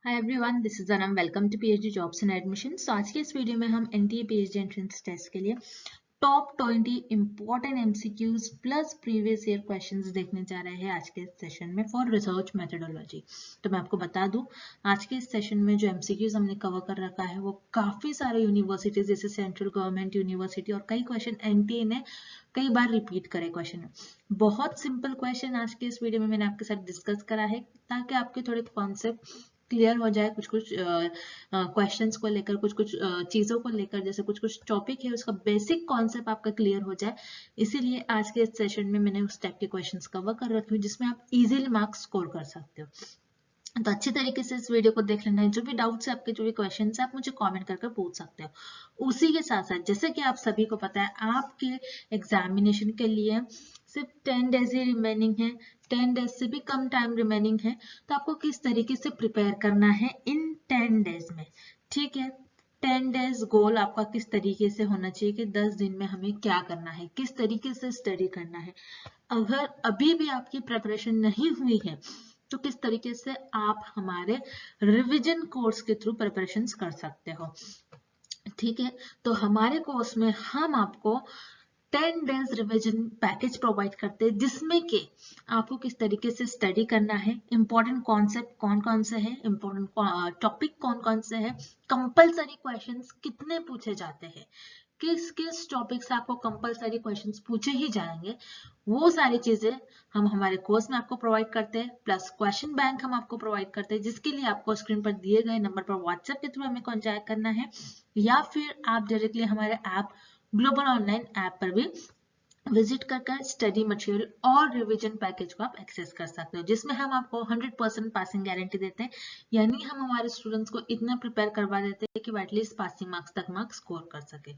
Hi everyone, this is Anam. Welcome to PhD jobs and admission. तो आज के इस वीडियो में हम एनटीए पीएचडी एंट्रेंस टेस्ट के लिए top 20 important MCQs plus previous year questions देखने जा रहे हैं आज के इस सेशन में फॉर रिसर्च मेथोडोलॉजी। तो मैं आपको बता दूं, आज के इस सेशन में जो एमसीक्यूज हमने कवर कर रखा है वो काफी सारे यूनिवर्सिटीज जैसे सेंट्रल गवर्नमेंट यूनिवर्सिटी और कई क्वेश्चन एनटीए ने कई बार रिपीट करे क्वेश्चन। बहुत सिंपल क्वेश्चन आज के इस वीडियो में मैंने आपके साथ डिस्कस करा है ताकि आपके थोड़े कॉन्सेप्ट क्लियर हो जाए। कुछ कुछ क्वेश्चंस को लेकर, कुछ कुछ चीजों को लेकर, जैसे कुछ कुछ टॉपिक है उसका बेसिक कॉन्सेप्ट आपका क्लियर हो जाए। इसीलिए आज के इस सेशन में मैंने उस टाइप के क्वेश्चंस कवर कर रखे हूँ जिसमें आप इजीली मार्क्स स्कोर कर सकते हो। तो अच्छी तरीके से इस वीडियो को देख लेना है। जो भी डाउट्स है आपके, जो भी क्वेश्चन है, आप मुझे कमेंट करके पूछ सकते हो। उसी के साथ साथ जैसे कि आप सभी को पता है आपके एग्जामिनेशन के लिए सिर्फ 10 डेज ही रिमेनिंग है, 10 डेज से भी कम टाइम रिमेनिंग है। तो आपको किस तरीके से प्रिपेयर करना है इन 10 डेज में, ठीक है। 10 डेज गोल आपका किस तरीके से होना चाहिए कि 10 दिन में हमें क्या करना है, किस तरीके से स्टडी करना है। अगर अभी भी आपकी प्रिपरेशन नहीं हुई है तो किस तरीके से आप हमारे रिवीजन कोर्स के थ्रू प्रिपरेशन कर सकते हो, ठीक है। तो हमारे कोर्स में हम आपको 10 डेज रिवीजन पैकेज प्रोवाइड करते हैं जिसमें कि आपको किस तरीके से स्टडी करना है, इंपॉर्टेंट कॉन्सेप्ट कौन कौन से हैं, इंपॉर्टेंट टॉपिक कौन कौन से हैं, कंपलसरी क्वेश्चंस कितने पूछे जाते हैं, किस किस टॉपिक से आपको कंपलसरी क्वेश्चंस पूछे ही जाएंगे, वो सारी चीजें हम हमारे कोर्स में आपको प्रोवाइड करते हैं। प्लस क्वेश्चन बैंक हम आपको प्रोवाइड करते हैं जिसके लिए आपको स्क्रीन पर दिए गए नंबर पर व्हाट्सएप के थ्रू हमें कॉन्टैक्ट करना है, या फिर आप डायरेक्टली हमारे ऐप ग्लोबल ऑनलाइन ऐप पर भी विजिट कर स्टडी मटेरियल और रिवीजन पैकेज को आप एक्सेस कर सकते हो, जिसमें हम आपको 100% पासिंग गारंटी देते हैं। यानी हम हमारे स्टूडेंट्स को इतना प्रिपेयर करवा देते हैं कि वो एटलीस्ट पासिंग मार्क्स तक मार्क्स स्कोर कर सके।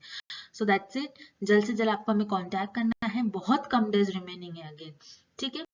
So that's it. जल्द से जल्द आपको हमें कांटेक्ट करना है, बहुत कम डेज रिमेनिंग है अगेन, ठीक है।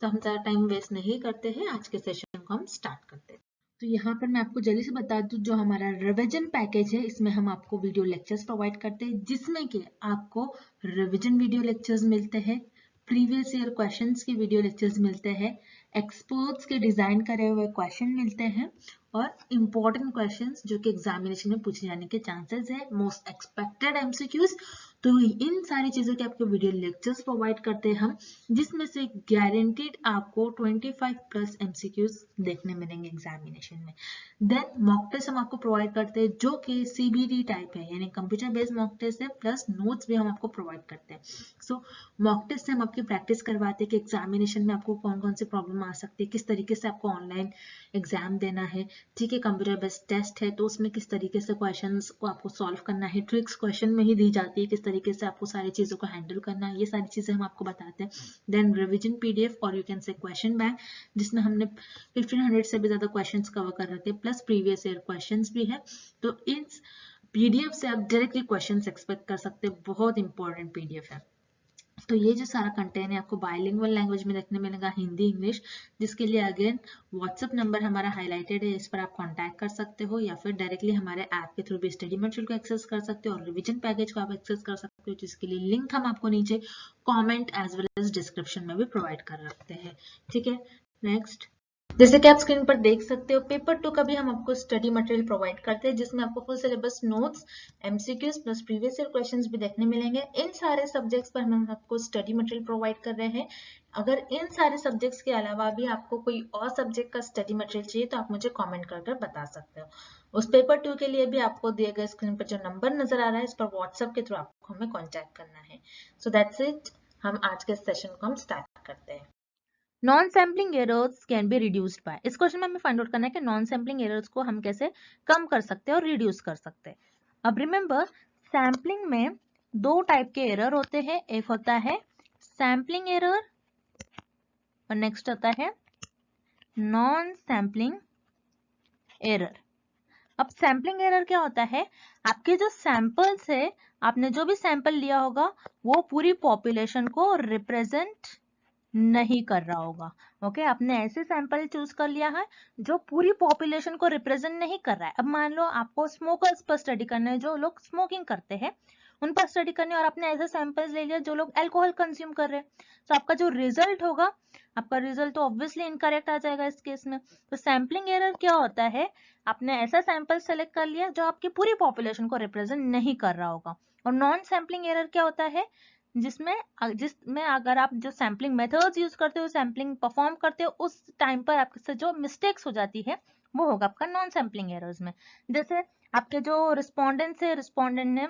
तो हम ज़्यादा टाइम वेस्ट नहीं करते हैं, आज के सेशन को हम स्टार्ट करते हैं। तो यहाँ पर मैं आपको जल्दी से बता दूं, जो हमारा रिवीजन पैकेज है इसमें हम आपको वीडियो लेक्चर्स प्रोवाइड करते हैं जिसमें कि आपको रिवीजन वीडियो लेक्चर्स मिलते हैं, प्रीवियस ईयर क्वेश्चंस के वीडियो लेक्चर्स मिलते हैं, एक्सपर्ट्स के डिजाइन करे हुए क्वेश्चन मिलते हैं और इम्पोर्टेंट क्वेश्चंस जो कि एग्जामिनेशन में पूछे जाने के चांसेस है, मोस्ट एक्सपेक्टेड एमसीक्यूज। तो इन सारी चीजों के आपको वीडियो लेक्चर्स प्रोवाइड करते हैं हम, जिसमें से गारंटीड आपको 25 प्लस एमसीक्यूज देखने मिलेंगे एग्जामिनेशन में। देन मॉक टेस्ट हम आपको प्रोवाइड करते हैं जो कि सीबीटी टाइप है, यानी कंप्यूटर बेस्ड मॉक टेस्ट है, प्लस नोट्स भी हम आपको प्रोवाइड करते हैं। सो मॉक टेस्ट से हम आपकी प्रैक्टिस करवाते हैं कि एग्जामिनेशन में आपको कौन कौन सी प्रॉब्लम आ सकती है, किस तरीके से आपको ऑनलाइन एग्जाम देना है, ठीक है। कंप्यूटर बेस्ड टेस्ट है तो उसमें किस तरीके से क्वेश्चंस को आपको सॉल्व करना है, ट्रिक्स क्वेश्चन में ही दी जाती है, किस तरीके से आपको सारी चीजों को हैंडल करना है, ये सारी चीजें हम आपको बताते हैं। देन रिवीजन पीडीएफ और यू कैन से क्वेश्चन बैंक, जिसमें हमने 1500 से भी ज्यादा क्वेश्चंस कवर कर रखे हैं, प्लस प्रीवियस ईयर क्वेश्चंस भी है। तो इस पीडीएफ से आप डायरेक्टली क्वेश्चंस एक्सपेक्ट कर सकते हैं, बहुत इंपॉर्टेंट पीडीएफ है। तो ये जो सारा कंटेंट है आपको बायलिंगुअल लैंग्वेज में देखने मिलेगा, हिंदी इंग्लिश, जिसके लिए अगेन व्हाट्सएप नंबर हमारा हाईलाइटेड है, इस पर आप कांटेक्ट कर सकते हो, या फिर डायरेक्टली हमारे ऐप के थ्रू भी स्टडी मटेरियल को एक्सेस कर सकते हो और रिवीजन पैकेज को आप एक्सेस कर सकते हो, जिसके लिए लिंक हम आपको नीचे comment as well as description में भी प्रोवाइड कर रखते हैं, ठीक है। नेक्स्ट, जैसे कि आप स्क्रीन पर देख सकते हो, पेपर 2 का भी हम आपको स्टडी मटेरियल प्रोवाइड करते हैं जिसमें आपको full syllabus notes, MCQs plus previous year questions भी देखने मिलेंगे। इन सारे सब्जेक्ट्स पर हम आपको स्टडी मटेरियल प्रोवाइड कर रहे हैं। अगर इन सारे सब्जेक्ट्स के अलावा भी आपको कोई और सब्जेक्ट का स्टडी मटेरियल चाहिए तो आप मुझे कॉमेंट कर बता सकते हो। उस पेपर 2 के लिए भी आपको दिए गए स्क्रीन पर जो नंबर नजर आ रहा है इस पर व्हाट्सएप के थ्रू आपको हमें कॉन्टेक्ट करना है। So that's it. हम आज के सेशन को हम स्टार्ट करते हैं। Non sampling errors can be reduced by, इस क्वेश्चन में हमें फाइंड आउट करना है कि नॉन सैम्पलिंग एरर्स को हम कैसे कम कर सकते हैं और रिड्यूस कर सकते हैं। अब रिमेंबर, सैम्पलिंग में दो टाइप के एरर होते हैं, एक होता है सैम्पलिंग एरर और नेक्स्ट होता है नॉन सैम्पलिंग एरर। अब सैम्पलिंग एरर क्या होता है, आपके जो सैंपल्स है, आपने जो भी सैंपल लिया होगा वो पूरी पॉपुलेशन को रिप्रेजेंट नहीं कर रहा होगा। ओके, आपने ऐसे सैंपल चूज कर लिया है जो पूरी पॉपुलेशन को रिप्रेजेंट नहीं कर रहा है। अब मान लो आपको स्मोकर्स पर स्टडी करना है, जो लोग स्मोकिंग करते हैं उन पर स्टडी करनी है और आपने ऐसे सैंपल्स ले लिया जो लोग अल्कोहल कंज्यूम कर रहे हैं, तो आपका जो रिजल्ट होगा, आपका रिजल्ट तो ऑब्वियसली इनकरेक्ट आ जाएगा इस केस में। तो सैम्पलिंग एरर क्या होता है, आपने ऐसा सैंपल सेलेक्ट कर लिया जो आपकी पूरी पॉपुलेशन को रिप्रेजेंट नहीं कर रहा होगा। और नॉन सैम्पलिंग एरर क्या होता है, जिसमें अगर आप जो सैम्पलिंग मेथड्स यूज करते हो, सैम्पलिंग परफॉर्म करते हो, उस टाइम पर आपसे जो मिस्टेक्स हो जाती है वो होगा आपका नॉन सैम्पलिंग एरर्स में। जैसे आपके जो रिस्पोंडेंट है, रिस्पोंडेंट ने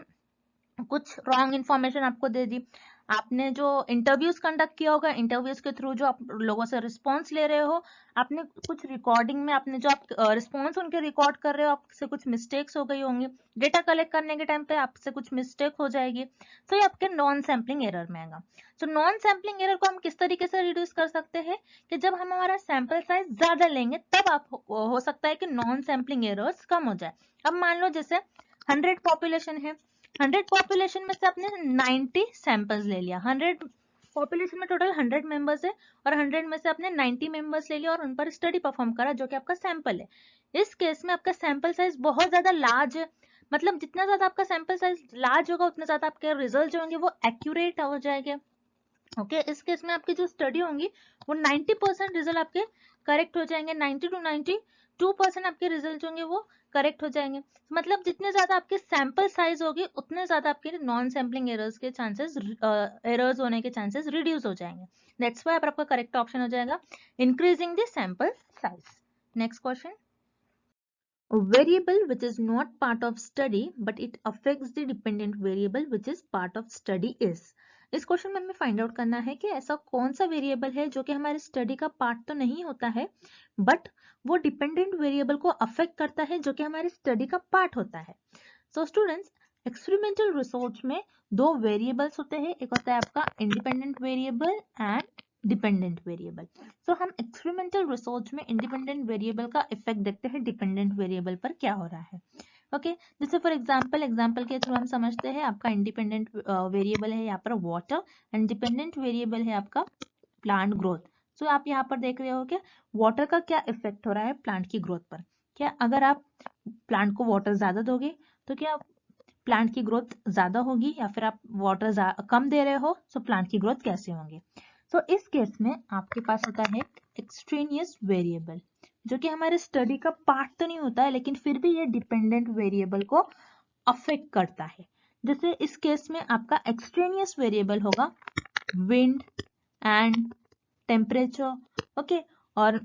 कुछ रॉन्ग इन्फॉर्मेशन आपको दे दी, आपने जो इंटरव्यूज कंडक्ट किया होगा, इंटरव्यूज के थ्रू जो आप लोगों से रिस्पॉन्स ले रहे हो, आपने कुछ रिकॉर्डिंग में आपने जो आप रिस्पॉन्स उनके रिकॉर्ड कर रहे हो, आपसे कुछ मिस्टेक्स हो गई होंगी, डेटा कलेक्ट करने के टाइम पे आपसे कुछ मिस्टेक हो जाएगी, तो ये आपके नॉन सैम्पलिंग एरर में आएगा। तो नॉन सैम्पलिंग एरर को हम किस तरीके से रिड्यूस कर सकते हैं कि जब हम हमारा सैंपल साइज ज्यादा लेंगे तब आप हो सकता है कि नॉन सैम्पलिंग एरर्स कम हो जाए। अब मान लो जैसे 100 पॉपुलेशन है, 100 पॉपुलेशन में से आपने 90 सैंपल्स ले लिया, 100 पॉपुलेशन में टोटल 100 मेंबर्स है और 100 में से आपने 90 मेंबर्स ले लिया और उन पर स्टडी परफॉर्म करा जो कि आपका सैंपल है। इस केस में आपका सैंपल साइज बहुत ज्यादा लार्ज है, मतलब जितना ज्यादा आपका सैंपल साइज लार्ज होगा उतना ज्यादा आपके रिजल्ट जो होंगे वो एक्यूरेट हो जाएंगे। ओके, इस केस में आपकी जो स्टडी होंगी वो 90% रिजल्ट आपके करेक्ट हो जाएंगे, 90 to 92% आपके रिजल्ट होंगे वो करेक्ट हो जाएंगे। मतलब जितने ज्यादा आपके सैंपल साइज होगी उतने ज्यादा आपके नॉन सैम्पलिंग एरर्स के चांसेस, एरर्स होने के चांसेस रिड्यूस हो जाएंगे। दैट्स व्हाई आपका करेक्ट ऑप्शन हो जाएगा increasing the sample size. Next question, a variable which is not part of study but it affects the dependent variable which is part of study is। इस question में हमें find out करना है कि ऐसा कौन सा वेरिएबल है जो कि हमारे स्टडी का पार्ट तो नहीं होता है बट वो डिपेंडेंट वेरिएबल को अफेक्ट करता है जो कि हमारे स्टडी का पार्ट होता है। सो स्टूडेंट्स, एक्सपेरिमेंटल रिसर्च में दो वेरिएबल्स होते हैं, एक होता है आपका independent variable and dependent variable. So हम एक्सपेरिमेंटल रिसर्च में इंडिपेंडेंट वेरिएबल का इफेक्ट देखते हैं डिपेंडेंट वेरिएबल पर क्या हो रहा है। ओके, जैसे फॉर एग्जांपल के थ्रू हम समझते हैं आपका इंडिपेंडेंट वेरिएबल है यहाँ पर वाटर एंड डिपेंडेंट वेरिएबल है आपका प्लांट ग्रोथ। सो आप यहाँ पर देख रहे हो क्या वाटर का क्या इफेक्ट हो रहा है प्लांट की ग्रोथ पर। क्या अगर आप प्लांट को वाटर ज्यादा दोगे तो क्या प्लांट की ग्रोथ ज्यादा होगी, या फिर आप वाटर कम दे रहे हो तो प्लांट की ग्रोथ कैसे होंगी। तो इस केस में आपके पास होता है एक्सट्रेनियस वेरिएबल जो कि हमारे स्टडी का पार्ट तो नहीं होता है लेकिन फिर भी ये डिपेंडेंट वेरिएबल को अफेक्ट करता है। जैसे इस केस में आपका एक्सट्रेनियस वेरिएबल होगा विंड एंड टेम्परेचर, ओके, और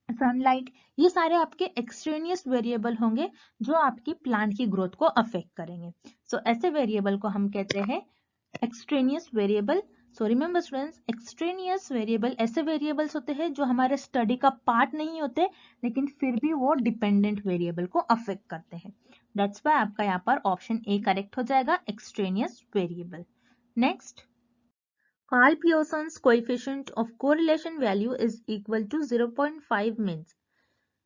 सनलाइट, ये सारे आपके एक्सट्रेनियस वेरिएबल होंगे जो आपकी प्लांट की ग्रोथ को अफेक्ट करेंगे। सो ऐसे वेरिएबल को हम कहते हैं एक्सट्रेनियस वेरिएबल। सो रिमेंबर स्टूडेंट्स, एक्सट्रेनियस वेरिएबल ऐसे वेरिएबल्स होते हैं जो हमारे स्टडी का पार्ट नहीं होते लेकिन फिर भी वो डिपेंडेंट वेरिएबल को अफेक्ट करते हैं। दैट्स व्हाई आपका यहाँ पर ऑप्शन ए करेक्ट हो जाएगा, extraneous variable. Next, Carl Pearson's coefficient of correlation value is equal to 0.5 means।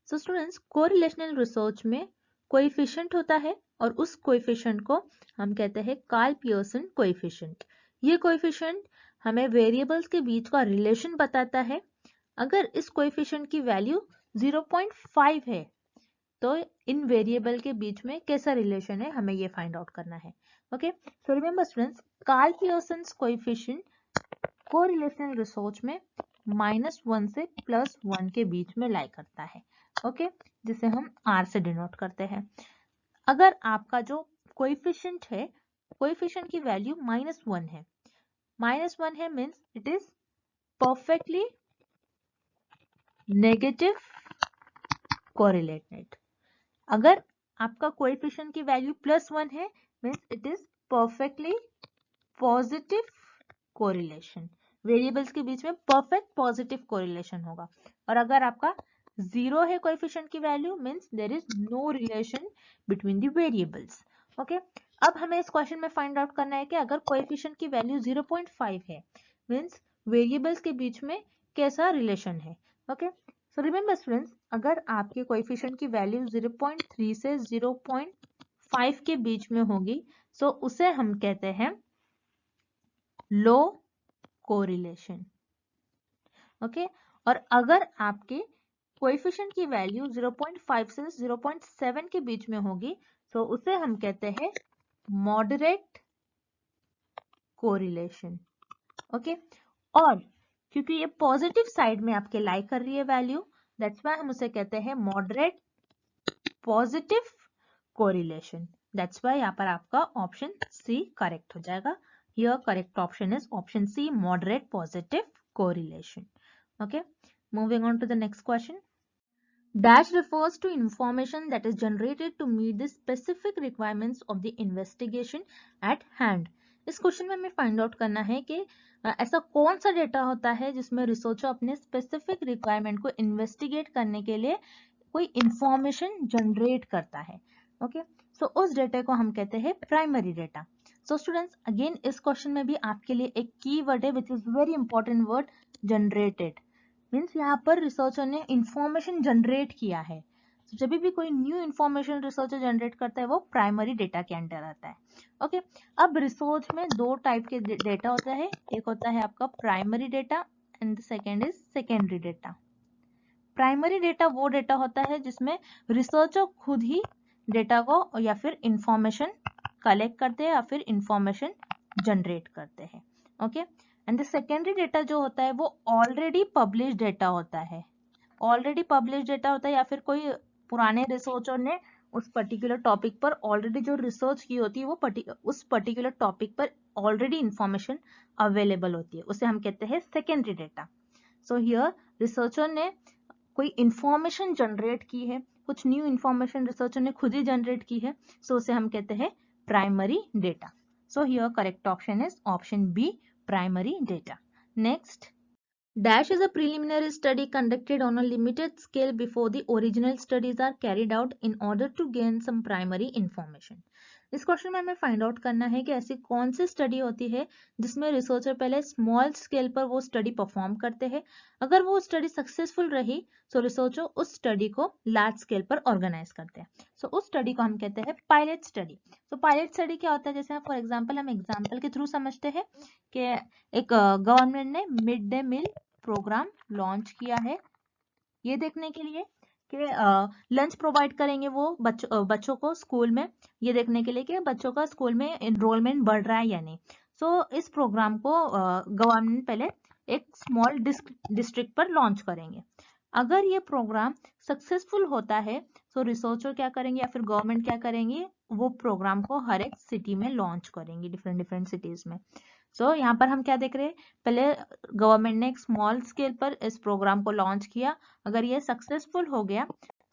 So students, correlational research में coefficient होता है और उस coefficient को हम कहते हैं कार्ल पियर्सन coefficient। ये coefficient हमें variables के बीच का relation बताता है। अगर इस coefficient की value 0.5 है तो इन वेरिएबल के बीच में कैसा रिलेशन है हमें ये फाइंड आउट करना है। Okay, so remember students, Karl Pearson's coefficient correlational research में -1 से +1 के बीच में लाई करता है। ओके, जिसे हम R से डिनोट करते हैं। अगर आपका जो कोएफिशिएंट है, कोएफिशिएंट की वैल्यू -1 है, -1 है means it is perfectly negative correlated. अगर आपका कोएफिशिएंट की वैल्यू +1 है means it is perfectly positive correlation. Variables के बीच में परफेक्ट पॉजिटिव कोरिलेशन होगा। और अगर आपका 0 है कोएफिशिएंट की value means there is no relation between the variables. Okay, अब हमें इस क्वेश्चन में फाइंड आउट करना है कि अगर कोएफिशिएंट की वैल्यू 0.5 है मींस वेरिएबल्स के बीच में कैसा रिलेशन है। ओके, सो रिमेंबर स्टूडेंट्स, अगर आपके कोएफिशिएंट की वैल्यू 0.3 से 0.5 के बीच में होगी सो उसे हम कहते हैं लो कोरिलेशन। ओके, और अगर आपके कोएफिशिएंट की वैल्यू 0.5 से 0.7 के बीच में होगी तो उसे हम कहते हैं मॉडरेट कोरिलेशन। ओके, और क्योंकि ये पॉजिटिव साइड में आपके लाई कर रही है वैल्यू, दैट्स व्हाई हम उसे कहते हैं moderate positive correlation. That's why यहाँ पर आपका ऑप्शन सी करेक्ट हो जाएगा। Here correct option is option C, moderate positive correlation. Okay, moving on to the next question. Dash refers to information that is generated to meet the specific requirements of the investigation at hand. इस question में हमें find out करना है कि ऐसा कौन सा data होता है जिसमें रिसर्चर अपने स्पेसिफिक रिक्वायरमेंट को इन्वेस्टिगेट करने के लिए कोई इंफॉर्मेशन जनरेट करता है। ओके, सो उस डेटा को हम कहते हैं primary data. So students, again इस क्वेश्चन में भी आपके लिए एक की वर्ड है which is very important word, generated. Means यहाँ पर रिसर्चर ने इंफॉर्मेशन जनरेट किया है। तो जब भी कोई न्यू इंफॉर्मेशन रिसर्चर जनरेट करता है वो प्राइमरी डेटा के अंडर आता है। ओके, अब रिसर्च में दो टाइप के डेटा होता है, एक होता है आपका primary data and the second is secondary data. Primary data वो डेटा होता है जिसमें रिसर्चर खुद ही डेटा को या फिर इंफॉर्मेशन कलेक्ट करते हैं या फिर इंफॉर्मेशन जनरेट करते हैं। Okay, and the secondary data जो होता है वो ऑलरेडी पब्लिश डेटा होता है। ऑलरेडी पब्लिश डेटा होता है या फिर कोई पुराने रिसर्चर ने उस पर्टिकुलर टॉपिक पर ऑलरेडी जो रिसर्च की होती है वो उस पर्टिकुलर टॉपिक पर ऑलरेडी इंफॉर्मेशन अवेलेबल होती है, उसे हम कहते हैं secondary data. So here researcher ने कोई इंफॉर्मेशन जनरेट की है, कुछ न्यू इंफॉर्मेशन रिसर्चर ने खुद ही जनरेट की है, सो उसे हम कहते हैं primary data. So here correct option is option B, primary data. Next, dash is a preliminary study conducted on a limited scale before the original studies are carried out in order to gain some primary information. इस question में हमें find out करना है कि ऐसी कौन सी study होती है जिसमें रिसर्चर पहले स्मॉल स्केल पर वो स्टडी परफॉर्म करते हैं। अगर वो स्टडी सक्सेसफुल रही तो रिसर्चर उस स्टडी को लार्ज स्केल पर ऑर्गेनाइज करते हैं। सो उस स्टडी को हम कहते हैं पायलट स्टडी। तो पायलट स्टडी क्या होता है, जैसे फॉर एग्जाम्पल हम एग्जाम्पल के थ्रू समझते हैं कि एक गवर्नमेंट ने mid day meal program launch किया है, ये देखने के लिए कि लंच प्रोवाइड करेंगे वो बच्चों को स्कूल में, ये देखने के लिए कि बच्चों का स्कूल में एनरोलमेंट बढ़ रहा है या नहीं। सो इस प्रोग्राम को गवर्नमेंट पहले एक स्मॉल डिस्ट्रिक्ट पर लॉन्च करेंगे। अगर ये प्रोग्राम सक्सेसफुल होता है तो रिसर्चर क्या करेंगे या फिर गवर्नमेंट क्या करेंगे, वो प्रोग्राम को हर एक सिटी में लॉन्च करेंगे, डिफरेंट डिफरेंट सिटीज में। सो यहाँ पर हम क्या देख रहे हैं, पहले गवर्नमेंट ने एक स्मॉल स्केल पर इस प्रोग्राम को लॉन्च किया, अगर ये सक्सेसफुल हो गया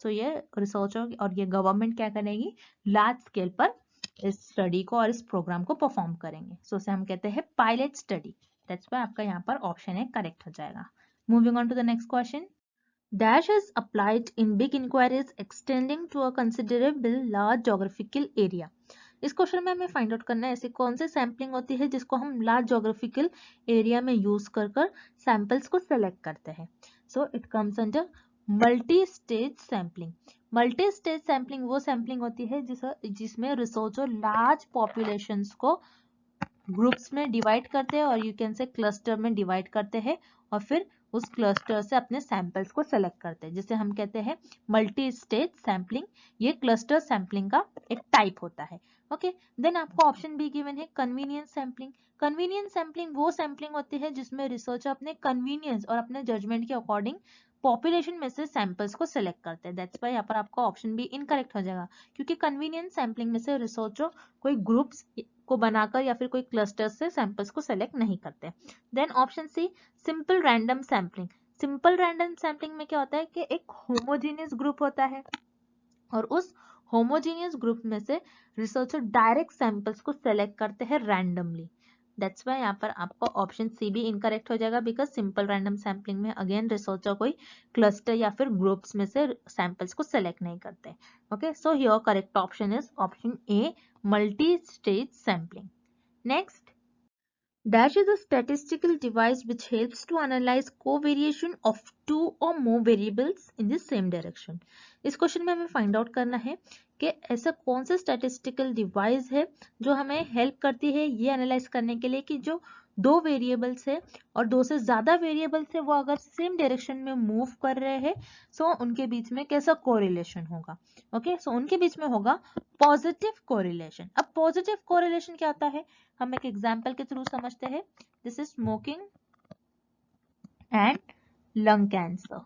तो ये रिसर्चर और ये गवर्नमेंट क्या करेगी, लार्ज स्केल पर इस स्टडी को और इस प्रोग्राम को परफॉर्म करेंगे। सो उसे हम कहते हैं पायलट स्टडी। दैट्स व्हाई आपका यहाँ पर ऑप्शन है करेक्ट हो जाएगा। Moving on to the next question. Dash is applied in big inquiries extending to a considerable large geographical area. इस क्वेश्चन में हमें फाइंड आउट करना है ऐसी कौन सी सैम्पलिंग होती है जिसको हम लार्ज जोग्राफिकल एरिया में यूज कर सैंपल्स को सेलेक्ट करते हैं। So it comes under multi stage sampling. Multi stage sampling वो सैम्पलिंग होती है जिसमें रिसर्चर लार्ज पॉपुलेशंस को ग्रुप्स में डिवाइड करते हैं और यू कैन से क्लस्टर में डिवाइड करते हैं और फिर उस क्लस्टर से अपने सैंपल्स को सेलेक्ट करते हैं, जिसे हम कहते हैं मल्टी स्टेज सैम्पलिंग। ये क्लस्टर सैम्पलिंग का एक टाइप होता है। ओके, देन आपको ऑप्शन बी गिवन है कन्वीनियंस सैम्पलिंग। कन्वीनियंस सैम्पलिंग वो सैम्पलिंग होती है जिसमें रिसर्चर अपने कन्वीनियंस और अपने जजमेंट के अकॉर्डिंग पॉपुलेशन में से सैंपल्स को सेलेक्ट करते हैं। दैट्स व्हाई यहाँ पर आपका ऑप्शन बी इनकरेक्ट हो जाएगा, क्योंकि कन्वीनियंस सैम्पलिंग में से रिसर्चर कोई ग्रुप्स को बनाकर या फिर कोई क्लस्टर से सैंपल्स को सेलेक्ट नहीं करते। Then option C simple random sampling. Simple random sampling में क्या होता है कि एक होमोजेनियस ग्रुप होता है और उस होमोजेनियस ग्रुप में से रिसर्चर डायरेक्ट सैंपल्स को सेलेक्ट करते हैं रैंडमली। दैट्स व्हाई यहाँ पर आपको ऑप्शन सी भी इनकरेक्ट हो जाएगा, बिकॉज सिंपल रैंडम सैम्पलिंग में अगेन रिसर्चर कोई क्लस्टर या फिर ग्रुप्स में से सैंपल्स को सेलेक्ट नहीं करते। Okay, so here correct option is option A, multi stage sampling. Next, Dash is a statistical device which helps to analyze covariation of two or more variables in the same direction. इस question में हमें find out करना है कि ऐसा कौन सा statistical device है जो हमें हेल्प करती है ये एनालाइज करने के लिए कि जो दो वेरिएबल्स है और दो से ज्यादा वेरिएबल्स है वो अगर सेम डायरेक्शन में मूव कर रहे हैं सो उनके बीच में कैसा कोरिलेशन होगा? ओके, सो उनके बीच में होगा पॉजिटिव कोरिलेशन। अब पॉजिटिव कोरिलेशन क्या होता है, हम एक एग्जांपल के थ्रू समझते हैं। This is smoking and lung cancer.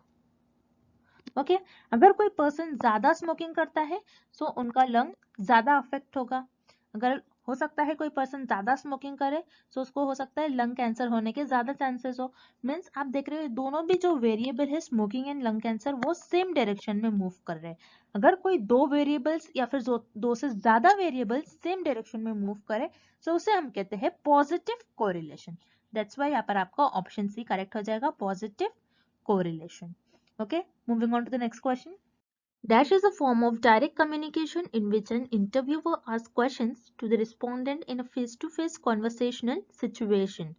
Okay, अगर कोई पर्सन ज्यादा स्मोकिंग करता है सो उनका लंग ज्यादा अफेक्ट होगा। अगर हो सकता है कोई पर्सन ज्यादा स्मोकिंग करे सो उसको हो सकता है लंग कैंसर होने के ज्यादा चांसेस हो। मीन्स आप देख रहे हो दोनों भी जो वेरिएबल है स्मोकिंग एंड लंग कैंसर वो सेम डायरेक्शन में मूव कर रहे हैं। अगर कोई दो वेरिएबल्स या फिर दो से ज्यादा वेरिएबल्स सेम डायरेक्शन में मूव करे तो उसे हम कहते हैं पॉजिटिव कोरिलेशन। दैट्स व्हाई यहाँ पर आपका ऑप्शन सी करेक्ट हो जाएगा, positive correlation. Okay, moving on to the next question. Dash is a form of direct communication in which an interviewer asks questions to the respondent in a face-to-face conversational situation.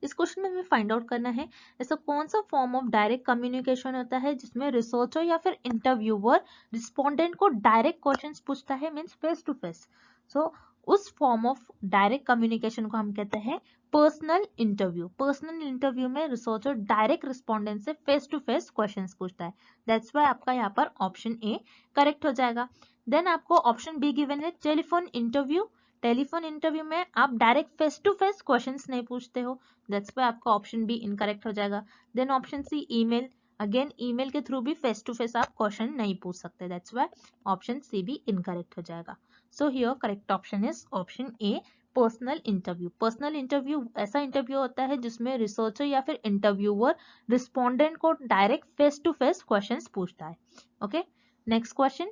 इस question में हमें find out करना है ऐसा कौन सा form of direct communication होता है जिसमें रिसर्चर या फिर इंटरव्यूअर रिस्पोंडेंट को डायरेक्ट क्वेश्चंस पूछता है, मींस फेस टू फेस। सो उस फॉर्म ऑफ डायरेक्ट कम्युनिकेशन को हम कहते हैं पर्सनल इंटरव्यू। पर्सनल इंटरव्यू में रिसर्चर डायरेक्ट रिस्पोंडेंट से फेस टू फेस क्वेश्चंस पूछता है। दैट्स व्हाई आपका यहाँ पर ऑप्शन ए करेक्ट हो जाएगा। देन आपको ऑप्शन बी गिवन है टेलीफोन इंटरव्यू। टेलीफोन इंटरव्यू में आप direct face to face questions नहीं पूछते हो, दैट्स व्हाई आपका ऑप्शन बी इनकरेक्ट हो जाएगा। Then option C email, again email के थ्रू भी फेस टू फेस आप क्वेश्चन नहीं पूछ सकते, दैट्स व्हाई ऑप्शन सी भी इनकरेक्ट हो जाएगा। So here correct option is option A, personal interview. Personal interview ऐसा इंटरव्यू होता है जिसमें रिसर्चर या फिर इंटरव्यूअर रिस्पोंडेंट को direct face to face questions पूछता है। Okay, next question.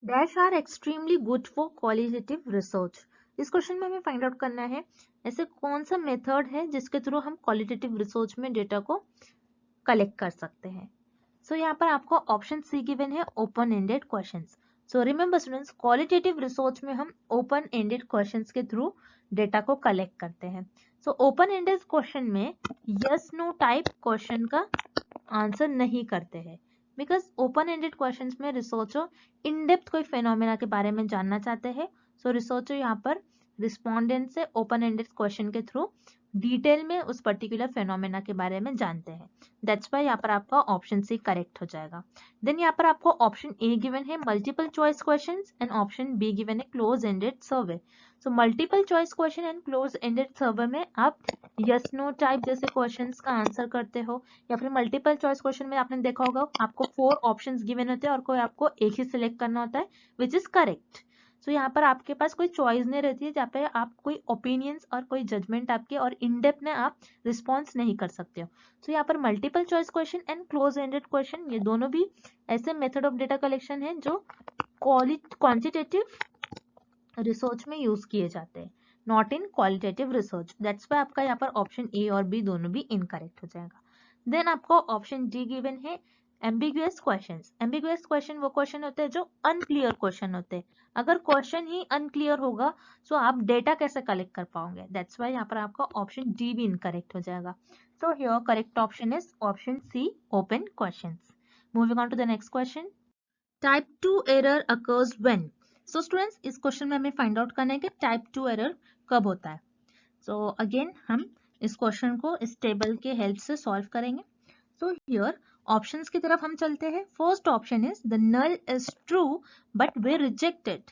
Dash are extremely good for qualitative research. इस क्वेश्चन में हमें फाइंड आउट करना है ऐसे कौन सा मेथड है जिसके थ्रू हम क्वालिटेटिव रिसर्च में डेटा को कलेक्ट कर सकते हैं। सो यहाँ पर आपको ऑप्शन सी गिवन है, ओपन एंडेड क्वेश्चंस। सो रिमेंबर स्टूडेंट्स, क्वालिटेटिव रिसर्च में हम ओपन एंडेड क्वेश्चंस के थ्रू डेटा को कलेक्ट करते हैं। सो ओपन एंडेड क्वेश्चन में यस नो टाइप क्वेश्चन का आंसर नहीं करते हैं, बिकॉज ओपन एंडेड क्वेश्चंस में रिसर्चर इन डेप्थ कोई फेनोमेना के बारे में जानना चाहते हैं। सो रिसर्चर यहाँ पर रिस्पोंडेंट से ओपन एंडेड क्वेश्चन के थ्रू डिटेल में उस पर्टिकुलर फेनोमेना के बारे में जानते हैं। दैट्स व्हाई यहाँ पर आपका ऑप्शन सी करेक्ट हो जाएगा। देन यहाँ पर आपको ऑप्शन ए गिवन है multiple choice questions and option B given है close ended survey. So multiple choice question and close ended survey में आप यस नो टाइप जैसे क्वेश्चंस का आंसर करते हो, या फिर मल्टीपल चॉइस क्वेश्चन में आपने देखा होगा आपको 4 ऑप्शंस गिवन होते हैं और कोई आपको एक ही सिलेक्ट करना होता है विच इज करेक्ट। सो यहाँ पर आपके पास कोई चॉइस नहीं रहती है जहाँ पे आप कोई ओपिनियंस और कोई जजमेंट आपके और इन डेप्थ में आप रिस्पॉन्स नहीं कर सकते हो। सो यहाँ पर multiple choice question and close ended question ये दोनों भी ऐसे मेथड ऑफ डेटा कलेक्शन है जो क्वांटिटेटिव रिसर्च में यूज किए जाते हैं, not in qualitative research. That's why आपका यहाँ पर ऑप्शन ए और बी दोनों भी इनकरेक्ट हो जाएगा। देन आपको ऑप्शन डी गिवन है एम्बिगुअस क्वेश्चंस। एम्बिगुअस क्वेश्चन वो क्वेश्चन होते हैं जो अनक्लियर क्वेश्चन होते हैं। अगर क्वेश्चन ही अनक्लियर होगा तो आप डेटा कैसे कलेक्ट कर पाओगे, दैट्स व्हाई यहाँ पर आपका ऑप्शन डी भी इनकरेक्ट हो जाएगा। So here correct option is option C, open questions. Moving on to the next question. Type 2 error occurs when. So students, इस क्वेश्चन में हमें फाइंड आउट करना है कि टाइप 2 एरर कब होता है। सो अगेन हम इस क्वेश्चन को इस टेबल के हेल्प से सॉल्व करेंगे। सो हियर ऑप्शंस की तरफ हम चलते हैं। First option is the null is true but we rejected.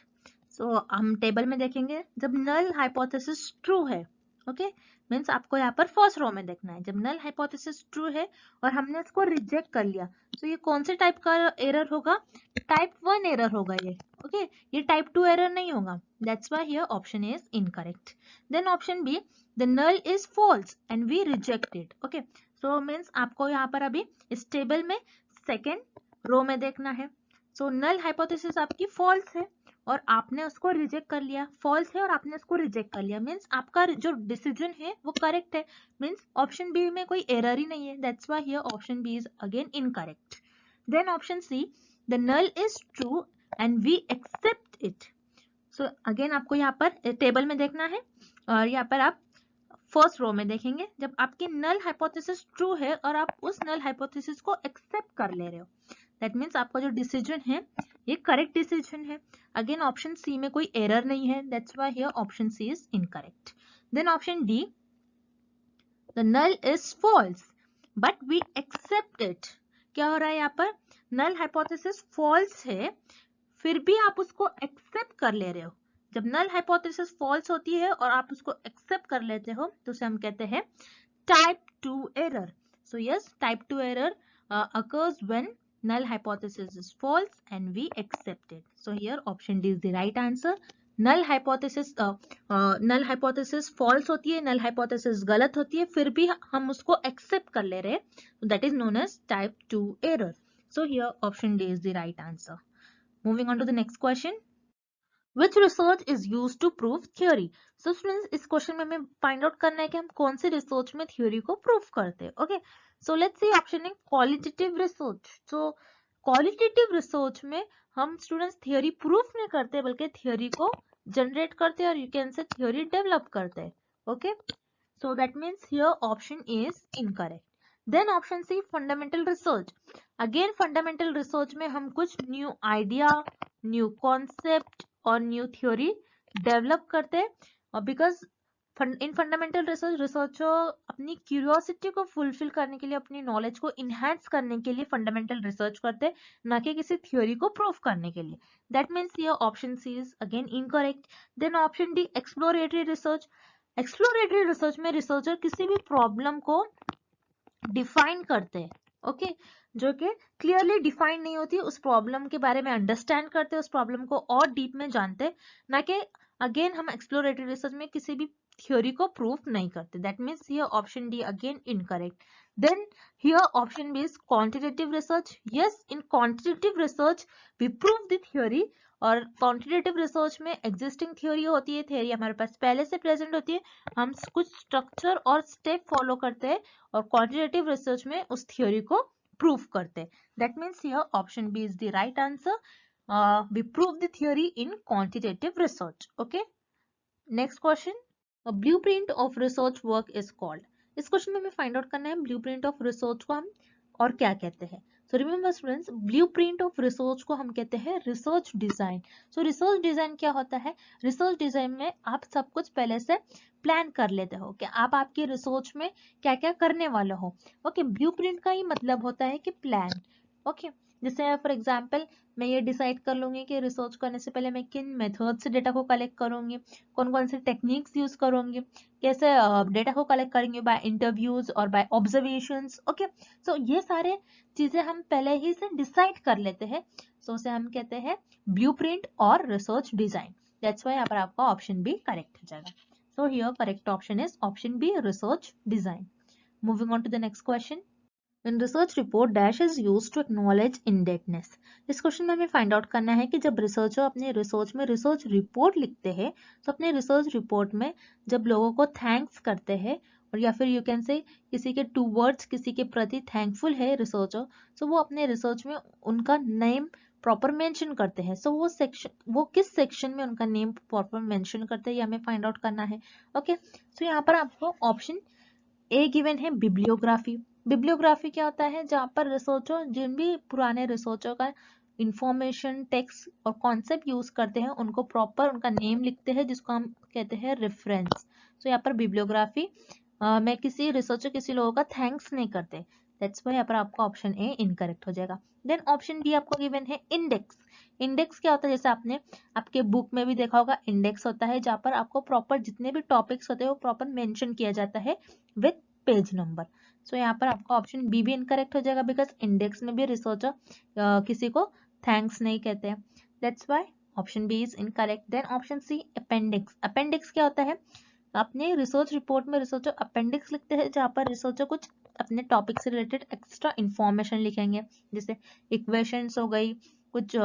So हम टेबल में देखेंगे जब नल हाइपोथेसिस ट्रू है, ओके, मीन्स आपको यहाँ पर फर्स्ट रो में देखना है। जब नल हाइपोथेसिस ट्रू है और हमने इसको रिजेक्ट कर लिया तो ये कौन से टाइप का एरर होगा, टाइप 1 एरर होगा ये, ओके, ये टाइप 2 एरर नहीं होगा। That's why here option is incorrect. Then option B, the null is false and we rejected. Okay, so means आपको यहाँ पर अभी इस टेबल में सेकेंड रो में देखना है। सो नल हाइपोथेसिस आपकी फॉल्स है और आपने उसको रिजेक्ट कर लिया, फॉल्स है और आपने उसको रिजेक्ट कर लिया, मीन्स आपका जो डिसीजन है वो करेक्ट है, मीन्स ऑप्शन बी में कोई एरर ही नहीं है। That's why here option B is again incorrect. Then option C, the null is true and we accept it. So again आपको यहाँ पर टेबल में देखना है और यहाँ पर आप फर्स्ट रो में देखेंगे जब आपकी नल हाइपोथेसिस ट्रू है और आप उस नल हाइपोथेसिस को एक्सेप्ट कर ले रहे हो, दैट मीन्स आपका जो डिसीजन है ये करेक्ट डिसीजन है। अगेन ऑप्शन सी में कोई एरर नहीं है, that's why here option C is incorrect. Then option D, the null is false but we accept it. क्या हो रहा है यहाँ पर, नल हाइपोथेसिस फॉल्स है फिर भी आप उसको एक्सेप्ट कर ले रहे हो। जब नल हाइपोथेसिस फॉल्स होती है और आप उसको एक्सेप्ट कर लेते हो तो उसे हम कहते हैं type 2 error. So yes, type 2 error occurs when null hypothesis is false and we accept it. So here option D is the right answer. null hypothesis false होती है, null hypothesis गलत होती है, फिर भी हम उसको accept कर ले रहे हैं, so that is known as type 2 error. So here option D is the right answer. Moving on to the next question. Which research is used to prove theory? So students, इस question में हमें find out करना है कि हम कौन से research में थ्योरी को प्रूव करते हैं। Okay, so let's see option है qualitative research. So qualitative research में हम स्टूडेंट्स थ्योरी प्रूफ नहीं करते बल्कि थ्योरी को जनरेट करते हैं और you can say theory develop करते हैं। Okay, so that means here option is incorrect. Then option C fundamental research. Again fundamental research में हम कुछ न्यू आइडिया, न्यू कॉन्सेप्ट और न्यू थ्योरी डेवलप करते हैं। और because in fundamental research researcher अपनी क्यूरियोसिटी को फुलफिल करने के लिए, अपनी नॉलेज को इनहैंस करने के लिए फंडामेंटल रिसर्च करते हैं, ना कि किसी थ्योरी को प्रूव करने के लिए। दैट मीन्स ये option C is again incorrect. Then option D exploratory research. Exploratory research में रिसर्चर किसी भी प्रॉब्लम को डिफाइन करते हैं, ओके, जो कि क्लियरली डिफाइन नहीं होती, उस प्रॉब्लम के बारे में अंडरस्टैंड करते हैं, उस प्रॉब्लम को और डीप में जानते हैं, ना कि अगेन हम एक्सप्लोरेटरी रिसर्च में किसी भी थ्योरी को प्रूफ नहीं करते। That means here option D again incorrect. Then here option B is quantitative research. Yes, in quantitative research we prove the theory, और क्वांटिटेटिव रिसर्च में एग्जिस्टिंग थ्योरी होती है, थ्योरी हमारे पास पहले से प्रेजेंट होती है, हम कुछ स्ट्रक्चर और स्टेप फॉलो करते हैं और क्वांटिटेटिव रिसर्च में उस थ्योरी को प्रूफ करते हैं। That means here option B is the right answer. We prove the theory in quantitative research. Okay, next question, a blueprint of research work is called. इस question में हमें find out करना है blueprint of research को हम और क्या कहते हैं। सो remember students, blueprint of research को हम कहते हैं रिसर्च डिजाइन। सो रिसर्च डिजाइन क्या होता है, रिसर्च डिजाइन में आप सब कुछ पहले से प्लान कर लेते हो कि आप आपकी रिसर्च में क्या क्या करने वाले हो। ओके, ब्लूप्रिंट का ही मतलब होता है कि प्लान। ओके, जैसे फॉर एग्जांपल मैं ये डिसाइड कर लूंगी कि रिसर्च करने से पहले मैं किन मेथड से डेटा को कलेक्ट करूंगी, कौन कौन से टेक्निक्स यूज करूंगी, कैसे डेटा को कलेक्ट करेंगे, बाय इंटरव्यूज और बाय ऑब्जर्वेशंस। ओके, सो ये सारे चीजें हम पहले ही से डिसाइड कर लेते हैं, सो उसे हम कहते हैं ब्लूप्रिंट और रिसर्च डिजाइन। दैट्स व्हाई यहाँ पर आपका ऑप्शन बी करेक्ट हो जाएगा। So here correct option is option B, research design. Moving on to the next question, when research report dash is used to acknowledge indebtedness। इस question में हमें find out करना है कि जब रिसर्चर अपने रिसर्च में रिसर्च रिपोर्ट लिखते हैं तो अपने रिसर्च रिपोर्ट में जब लोगों को थैंक्स करते हैं, और या फिर यू कैन से किसी के टू वर्ड्स किसी के प्रति थैंकफुल है रिसर्चर, सो वो अपने रिसर्च में उनका नेम प्रॉपर मेंशन करते हैं। सो वो किस सेक्शन में उनका नेम प्रॉपर मेंशन करते हैं, ये हमें फाइंड आउट करना है। ओके, सो यहाँ पर आपको ऑप्शन ए गिवन है बिब्लियोग्राफी। बिब्लियोग्राफी क्या होता है, जहां पर रिसर्चर जिन भी पुराने रिसर्चर का इंफॉर्मेशन, टेक्स्ट और कॉन्सेप्ट यूज करते हैं उनको प्रॉपर उनका नेम लिखते हैं, जिसको हम कहते हैं रेफरेंस। तो यहाँ पर बिब्लियोग्राफी में किसी रिसर्चर किसी लोगों का थैंक्स नहीं करते। दैट्स व्हाई यहाँ पर आपका ऑप्शन ए इनकरेक्ट हो जाएगा। देन ऑप्शन डी आपको गिवन है इंडेक्स। इंडेक्स क्या होता है, जैसे आपने आपके बुक में भी देखा होगा, इंडेक्स होता है जहाँ पर आपको प्रॉपर जितने भी टॉपिक्स होते हैं वो प्रॉपर मेंशन किया जाता है विद पेज नंबर। सो यहाँ पर आपका ऑप्शन बी भी इनकरेक्ट हो जाएगा, बिकॉज इंडेक्स में भी रिसर्चर किसी को थैंक्स नहीं कहते हैं। That's why option B is incorrect. Then option C appendix. Appendix क्या होता है, अपने रिसर्च रिपोर्ट में रिसर्चर अपेंडिक्स लिखते हैं जहाँ पर रिसर्चर कुछ अपने टॉपिक से रिलेटेड एक्स्ट्रा इंफॉर्मेशन लिखेंगे, जैसे इक्वेशंस हो गई, कुछ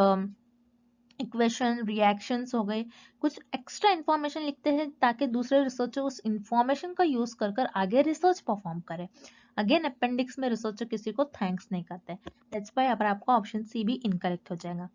इक्वेशन रिएक्शंस हो गए, कुछ एक्स्ट्रा इंफॉर्मेशन लिखते हैं ताकि दूसरे रिसर्चर उस इंफॉर्मेशन का यूज कर कर आगे रिसर्च परफॉर्म करे। अगेन अपेंडिक्स में रिसर्चर किसी को थैंक्स नहीं करते। दैट्स व्हाई यहाँ पर आपका ऑप्शन सी भी इनकरेक्ट हो जाएगा।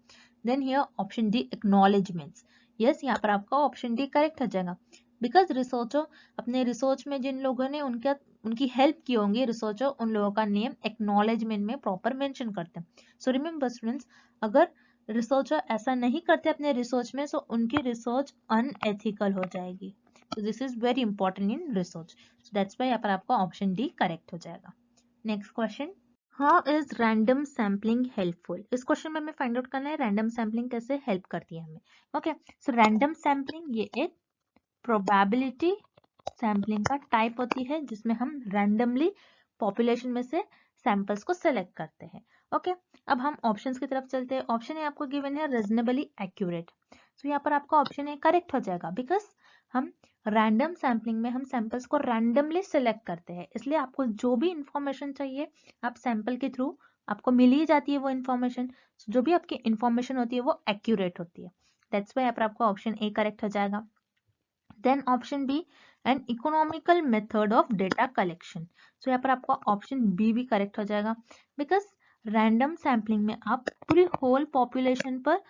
Then here option D acknowledgements. Yes, यहाँ पर आपका ऑप्शन डी करेक्ट हो जाएगा, बिकॉज रिसर्चर अपने रिसर्च में जिन लोगों ने उनकी हेल्प की होंगी, रिसर्चर उन लोगों का नेम एक्नॉलेजमेंट में प्रॉपर मेंशन करते हैं। सो रिमेंबर स्टूडेंट्स, अगर रिसर्चर ऐसा नहीं करते अपने रिसर्च में, सो उनकी रिसर्च अनएथिकल हो जाएगी। So this is very important in research. So that's why यहाँ पर आपका ऑप्शन डी करेक्ट हो जाएगा. Next question, how is random sampling helpful? इस क्वेश्चन में हमें फाइंड आउट करना है रैंडम सैम्पलिंग कैसे हेल्प करती है हमें. ओके, सो रैंडम सैम्पलिंग ये एक प्रोबेबिलिटी सैम्पलिंग का टाइप होती है जिसमें हम रैंडमली पॉपुलेशन में से सैंपल्स को सेलेक्ट करते हैं. ओके, अब हम ऑप्शंस की तरफ चलते हैं. ऑप्शन ए आपको गिवन है रीजनेबली एक्यूरेट. सो यहाँ पर आपका ऑप्शन ए करेक्ट हो जाएगा बिकॉज हम रैंडम सैम्पलिंग में हम सैंपल्स को रैंडमली सेलेक्ट करते हैं, इसलिए आपको जो भी इंफॉर्मेशन चाहिए आप सैंपल के थ्रू आपको मिल ही जाती है वो इंफॉर्मेशन. जो भी आपकी इंफॉर्मेशन होती है वो एक्यूरेट होती है. दैट्स वाई यहाँ पर आपका ऑप्शन ए करेक्ट हो जाएगा. Then option B, an economical method of data collection. So यहाँ पर आपका ऑप्शन बी भी करेक्ट हो जाएगा बिकॉज रैंडम सैम्पलिंग में आप पूरी होल पॉपुलेशन पर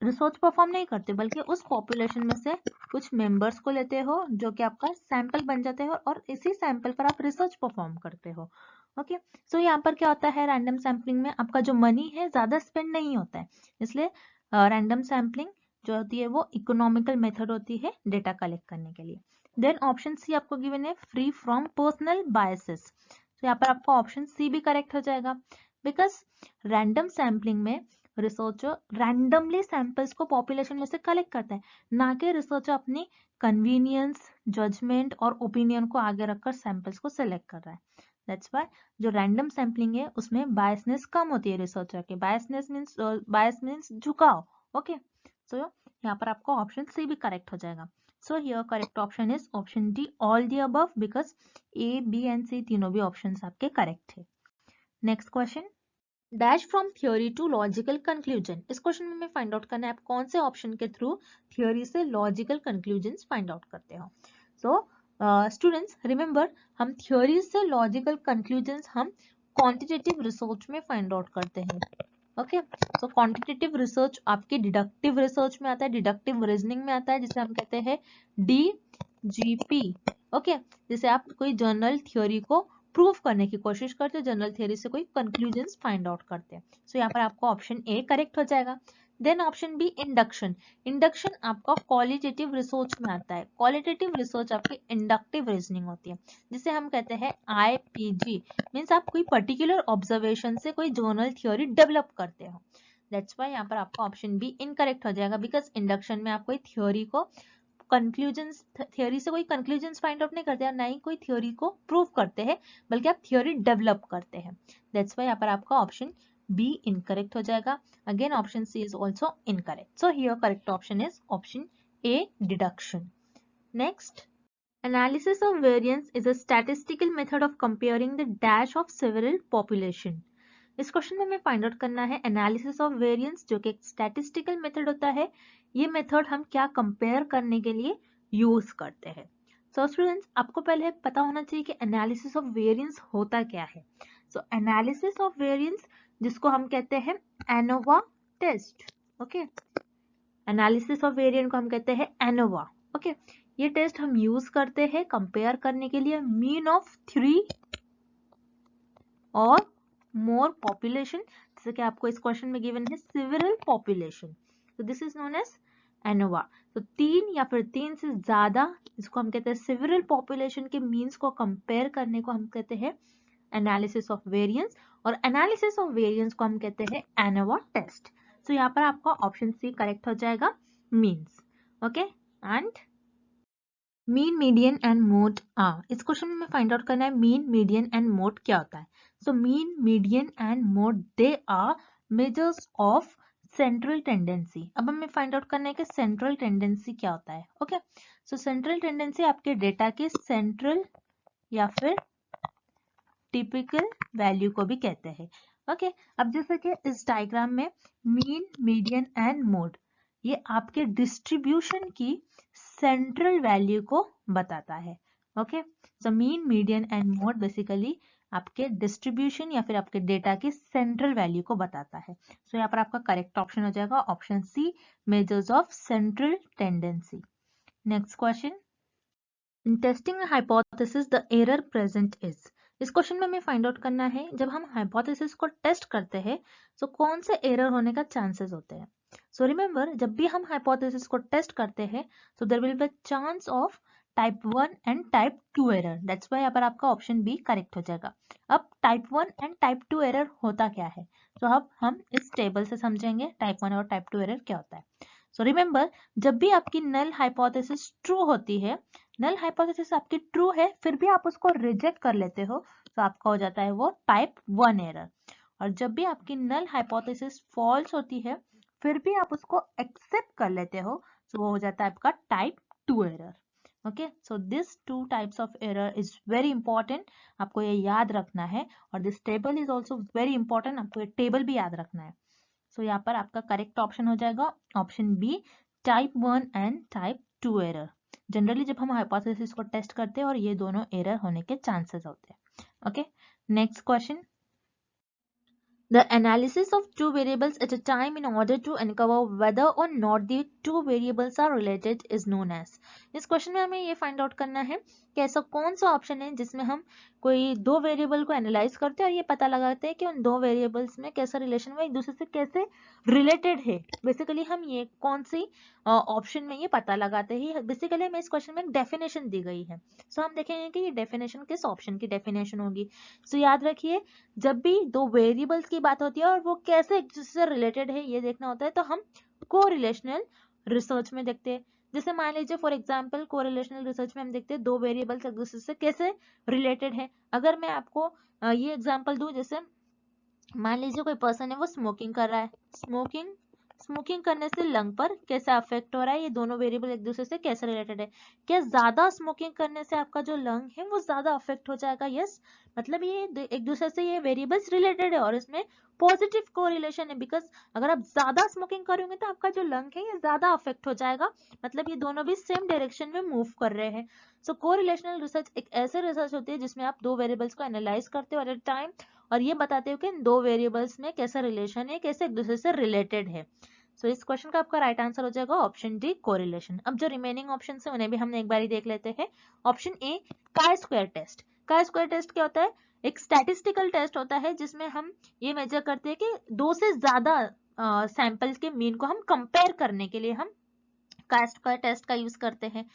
रिसर्च परफॉर्म नहीं करते बल्कि उस पॉपुलेशन में से कुछ मेंबर्स को लेते हो जो कि आपका सैंपल बन जाते हो और इसी सैंपल पर आप रिसर्च परफॉर्म करते हो. ओके, सो यहाँ पर क्या होता है रैंडम सैम्पलिंग में आपका जो मनी है ज्यादा स्पेंड नहीं होता है, इसलिए रैंडम सैम्पलिंग जो होती है वो इकोनॉमिकल मेथड होती है डेटा कलेक्ट करने के लिए. देन ऑप्शन सी आपको गिवन है फ्री फ्रॉम पर्सनल बायसेस. तो यहाँ पर आपका ऑप्शन सी भी करेक्ट हो जाएगा बिकॉज रैंडम सैम्पलिंग में रिसर्चर रैंडमली सैंपल्स को पॉपुलेशन में से कलेक्ट करता है, ना कि रिसर्चर अपनी कन्वीनियंस, जजमेंट और ओपिनियन को आगे रखकर सैंपल्स को सेलेक्ट कर रहा है. दैट्स व्हाई जो रैंडम सैम्पलिंग है उसमें बायसनेस कम होती है रिसर्चर के. बायस मीन्स झुकाव. ओके, सो यहाँ पर आपको ऑप्शन सी भी करेक्ट हो जाएगा. So here correct option is option D, all the above, because A, B and C तीनों भी ऑप्शन आपके करेक्ट थे. Next question, dash from theory to logical conclusion. इस क्वेश्चन में हमें फाइंड आउट करना है आप कौन से ऑप्शन के थ्रू थ्योरी से लॉजिकल कंक्लूजन्स फाइंड आउट करते हो. सो स्टूडेंट्स रिमेंबर, हम थ्योरी से लॉजिकल कंक्लूजन्स हम क्वांटिटेटिव रिसर्च में फाइंड आउट करते हैं. ओके, सो क्वांटिटेटिव रिसर्च आपके डिडक्टिव रिसर्च में आता है, डिडक्टिव रीजनिंग में आता है, जिसे हम कहते हैं DGP. ओके, जैसे आप कोई जनरल थ्योरी को प्रूव करने की कोशिश करते हैं, जनरल थ्योरी से कोई कंक्लूजन्स फाइंड आउट करते हैं. सो यहाँ पर आपका ऑप्शन ए करेक्ट हो जाएगा. Then option B, induction. Induction आपका क्वालिटेटिव रिसर्च में आता है. क्वालिटेटिव रिसर्च आपकी इंडक्टिव रीजनिंग होती है, जिसे हम कहते हैं IPG. मीन्स आप कोई पर्टिकुलर ऑब्जर्वेशन से कोई जनरल थ्योरी डेवलप करते हो. दैट्स व्हाई यहाँ पर आपका ऑप्शन बी इनकरेक्ट हो जाएगा बिकॉज इंडक्शन में आप कोई थ्योरी को कंक्लूजन्स, थ्योरी से कोई कंक्लूजन्स फाइंड आउट नहीं करते हैं, ना ही कोई थ्योरी को प्रूव करते हैं, बल्कि आप थ्योरी डेवलप करते हैं. दैट्स व्हाई यहाँ पर आपका ऑप्शन बी इनकरेक्ट हो जाएगा. Again option C is also incorrect. So here correct option is option A, deduction. Next, analysis of variance is a statistical method of comparing the dash of several population. इस question में हमें find out करना है analysis of variance जो कि एक statistical method होता है. ये मेथड हम क्या कंपेयर करने के लिए यूज करते हैं. सो स्टूडेंट्स आपको पहले पता होना चाहिए कि एनालिसिस ऑफ वेरिएंस होता क्या है. सो एनालिसिस ऑफ वेरिएंस जिसको हम कहते हैं ANOVA test. Okay, analysis of variant को हम कहते हैं एनोवा. ओके, ये टेस्ट हम यूज करते हैं कंपेयर करने के लिए मीन ऑफ 3 और मोर पॉपुलेशन, जैसे कि आपको इस क्वेश्चन में गिवन है सिवरल पॉपुलेशन. तो this is known as ANOVA. तो 3 या फिर 3 से ज्यादा, इसको हम कहते हैं सिवरल पॉपुलेशन के मीन्स को कंपेयर करने को हम कहते हैं एनालिसिस ऑफ वेरिएंस, और एनालिसिस ऑफ वेरिएंस को हम कहते हैं एनोवा टेस्ट. तो यहाँ पर आपका ऑप्शन सी करेक्ट हो जाएगा, means. Okay, and mean, median and mode. इस क्वेश्चन में फाइंड आउट करना है मीन, मीडियन एंड मोड क्या होता है. So mean, median and mode they are measures of central tendency. अब हमें फाइंड आउट करना है कि सेंट्रल टेंडेंसी क्या होता है. ओके, सो सेंट्रल टेंडेंसी आपके डेटा के सेंट्रल या फिर टिपिकल वैल्यू को भी कहते हैं. ओके, अब जैसे कि इस डायग्राम में मीन, मीडियन एंड मोड ये आपके डिस्ट्रीब्यूशन की सेंट्रल वैल्यू को बताता है. Okay, so mean, median and mode basically आपके डिस्ट्रीब्यूशन या फिर आपके डेटा की सेंट्रल वैल्यू को बताता है. सो यहाँ पर आपका करेक्ट ऑप्शन हो जाएगा option C, measures of central tendency. Next question, in testing hypothesis the error present is. इस क्वेश्चन में हमें फाइंड आउट करना है जब हम हाइपोथेसिस को टेस्ट करते हैं तो कौन से एरर होने का चांसेस होते हैं. सो रिमेंबर, जब भी हम हाइपोथेसिस को टेस्ट करते हैं तो there will be chance of type 1 and type 2 error, that's why यहाँ पर आपका ऑप्शन बी करेक्ट हो जाएगा। अब टाइप 1 एंड टाइप 2 एरर होता क्या है, तो अब हम इस टेबल से समझेंगे टाइप 1 और टाइप 2 एरर क्या होता है। सो रिमेंबर, जब भी आपकी नल हाइपोथेसिस ट्रू होती है, नल हाइपोथेसिस आपकी ट्रू है फिर भी आप उसको रिजेक्ट कर लेते हो, तो आपका हो जाता है वो टाइप 1 एरर। और जब भी आपकी नल हाइपोथेसिस फॉल्स होती है फिर भी आप उसको एक्सेप्ट कर लेते हो, तो वो हो जाता है आपका type 2 error. Okay, so this two types of error is very important, आपको ये याद रखना है। और this table is also very important, आपको ये टेबल भी याद रखना है। सो यहाँ पर आपका करेक्ट ऑप्शन हो जाएगा option B, type 1 and type 2 error. Generally जब हम हाइपोथेसिस को टेस्ट करते हैं और ये दोनों एरर होने के चांसेस होते हैं। Okay, next question, the analysis of two variables at a time in order to uncover whether or not the two variables are related is known as। इस क्वेश्चन में हमें ये फाइंड आउट करना है कि ऐसा कौन सा ऑप्शन है जिसमें हम कोई दो वेरिएबल को एनालाइज करते हैं और ये पता लगाते हैं कि उन दो वेरिएबल्स में कैसा रिलेशन है, एक दूसरे से कैसे रिलेटेड है। बेसिकली हम ये कौन सी ऑप्शन में ये पता लगाते हैं। बेसिकली हमें इस क्वेश्चन में एक डेफिनेशन दी गई है, सो हम देखेंगे कि ये डेफिनेशन किस ऑप्शन की डेफिनेशन होगी। सो याद रखिए, जब भी दो वेरिएबल्स की बात होती है और वो कैसे एक दूसरे से रिलेटेड है ये देखना होता है, तो हम कोरिलेशनल रिसर्च में देखते हैं। जैसे मान लीजिए फॉर एग्जांपल कोरिलेशनल रिसर्च में हम देखते हैं दो वेरिएबल्स एक दूसरे से कैसे रिलेटेड है। अगर मैं आपको ये एग्जांपल दूं, जैसे मान लीजिए कोई पर्सन है वो स्मोकिंग कर रहा है, स्मोकिंग करने से लंग पर कैसा अफेक्ट हो रहा है, ये दोनों वेरिएबल एक दूसरे से कैसे रिलेटेड है। क्या ज्यादा स्मोकिंग करने से आपका जो लंग है वो ज्यादा अफेक्ट हो जाएगा? यस, मतलब ये एक दूसरे से ये वेरिएबल्स रिलेटेड है और इसमें पॉजिटिव कोरिलेशन है, बिकॉज अगर आप ज्यादा स्मोकिंग करोगे तो आपका जो लंग है ये ज्यादा अफेक्ट हो जाएगा, मतलब ये दोनों भी सेम डायरेक्शन में मूव कर रहे हैं। सो कोरिलेशनल रिसर्च एक ऐसे रिसर्च होती है जिसमें आप दो वेरिएबल्स को एनालाइज करते हो एट अ टाइम और ये बताते हो कि इन दो वेरिएबल्स में कैसा रिलेशन है, कैसे एक दूसरे से रिलेटेड है। सो इस क्वेश्चन का आपका राइट आंसर हो जाएगा ऑप्शन डी, कोरिलेशन। अब जो रिमेनिंग ऑप्शन है उन्हें भी हम एक बार देख लेते हैं। Option A, chi square test. Chi square test क्या होता है? एक स्टैटिस्टिकल टेस्ट होता है जिसमें हम ये मेजर करते हैं कि दो से ज्यादा सैंपल्स के मीन को हम कंपेयर करने के लिए हम काई स्क्वायर टेस्ट का यूज करते हैं।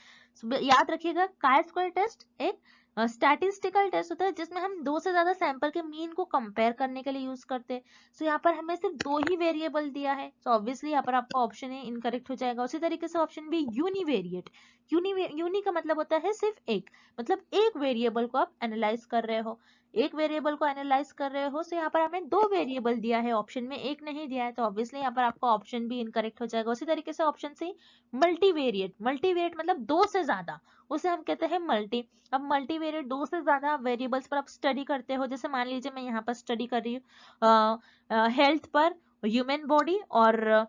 याद रखिएगा, काई स्क्वायर टेस्ट एक स्टैटिस्टिकल टेस्ट होता है जिसमें हम दो से ज्यादा सैंपल के मीन को कंपेयर करने के लिए यूज करते हैं। सो यहाँ पर हमें सिर्फ दो ही वेरिएबल दिया है, तो ऑब्वियसली यहाँ पर आपका ऑप्शन ए इनकरेक्ट हो जाएगा। उसी तरीके से ऑप्शन बी, यूनिवेरिएट। यूनी का मतलब होता है सिर्फ एक, मतलब एक वेरिएबल को आप एनालाइज कर रहे हो, एक वेरिएबल को एनालाइज कर रहे हो। सो यहाँ पर हमें दो वेरिएबल दिया है, ऑप्शन में एक नहीं दिया है, तो ऑब्वियसली यहाँ पर आपका ऑप्शन बी इनकरेक्ट हो जाएगा। उसी तरीके से ऑप्शन सी, मल्टीवेरिएट। मल्टीवेरिएट मतलब दो से ज्यादा, उसे हम कहते हैं मल्टी। अब मल्टीवेरिएट दो से ज्यादा वेरिएबल्स पर आप स्टडी करते हो, जैसे मान लीजिए मैं यहाँ पर स्टडी कर रही हूँ हेल्थ पर, ह्यूमन बॉडी और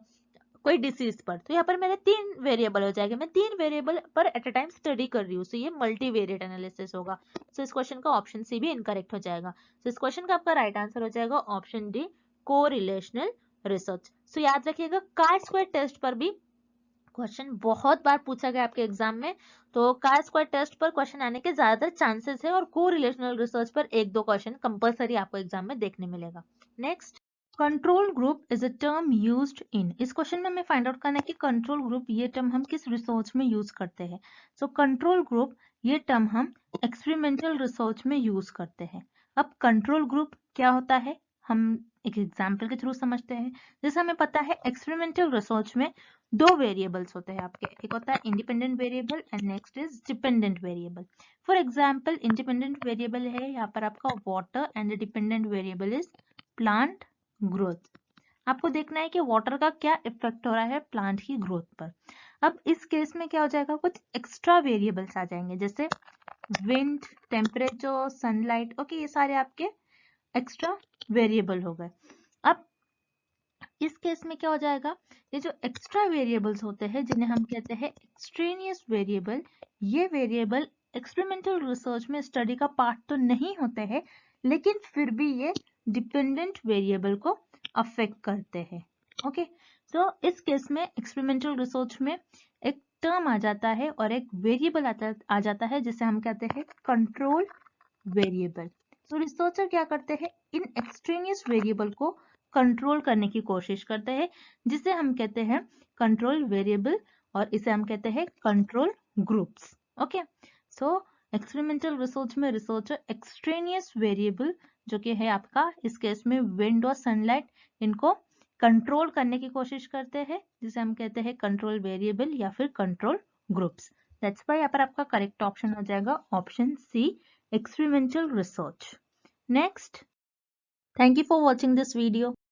कोई डिसीज पर, तो यहाँ पर मेरे तीन वेरिएबल हो जाएंगे, मैं तीन वेरिएबल पर एट अ टाइम स्टडी कर रही हूँ, सो ये मल्टीवेरिएट एनालिसिस होगा। सो इस क्वेश्चन का ऑप्शन सी भी इनकरेक्ट हो जाएगा। सो इस क्वेश्चन का आपका राइट आंसर हो जाएगा ऑप्शन डी, कोरिलेशनल रिसर्च। सो याद रखिएगा, काई स्क्वायर टेस्ट पर भी क्वेश्चन बहुत बार पूछा गया आपके एग्जाम में, तो काई स्क्वायर टेस्ट पर क्वेश्चन आने के ज्यादातर चांसेस है और कोरिलेशनल रिसर्च पर एक दो क्वेश्चन कंपलसरी आपको एग्जाम में देखने मिलेगा। Next, control group is a term used in. इस क्वेश्चन में हमें फाइंड आउट करना है कि कंट्रोल ग्रुप ये टर्म हम किस रिसर्च में यूज करते हैं। सो कंट्रोल ग्रुप ये टर्म हम एक्सपेरिमेंटल रिसर्च में यूज करते हैं। अब कंट्रोल ग्रुप क्या होता है हम एक एग्जाम्पल के थ्रू समझते हैं। जैसे हमें पता है एक्सपेरिमेंटल रिसर्च में दो वेरिएबल्स होते हैं आपके, एक होता है independent variable and next is dependent variable. For example independent variable है यहाँ पर आपका water and dependent variable is plant growth. आपको देखना है कि वाटर का क्या इफेक्ट हो रहा है प्लांट की ग्रोथ पर। अब इस केस में क्या हो जाएगा, कुछ एक्स्ट्रा वेरिएबल्स आ जाएंगे, जैसे विंड, टेम्परेचर, सनलाइट। ओके, ये सारे आपके एक्स्ट्रा वेरिएबल हो गए। अब इस केस में क्या हो जाएगा, ये जो एक्स्ट्रा वेरिएबल्स होते हैं जिन्हें हम कहते हैं एक्सट्रेनियस वेरिएबल, ये वेरिएबल एक्सपेरिमेंटल रिसर्च में स्टडी का पार्ट तो नहीं होते हैं, लेकिन फिर भी ये डिपेंडेंट वेरिएबल को अफेक्ट करते हैं। ओके, तो इस केस में एक्सपेरिमेंटल रिसर्च में एक टर्म आ जाता है और एक वेरिएबल आ जाता है जिसे हम कहते हैं कंट्रोल वेरिएबल। तो रिसर्चर क्या करते हैं, इन एक्सट्रेनियस वेरिएबल को कंट्रोल करने की कोशिश करते हैं, जिसे हम कहते हैं कंट्रोल वेरिएबल और इसे हम कहते हैं कंट्रोल ग्रुप्स। ओके, सो एक्सपेरिमेंटल रिसर्च में रिसर्चर एक्सट्रेनियस वेरिएबल जो कि है आपका इस केस में विंड और सनलाइट, इनको कंट्रोल करने की कोशिश करते हैं, जिसे हम कहते हैं कंट्रोल वेरिएबल या फिर कंट्रोल ग्रुप्स। दैट्स व्हाई यहाँ पर आपका करेक्ट ऑप्शन हो जाएगा option C, experimental research. Next, thank you for watching this video.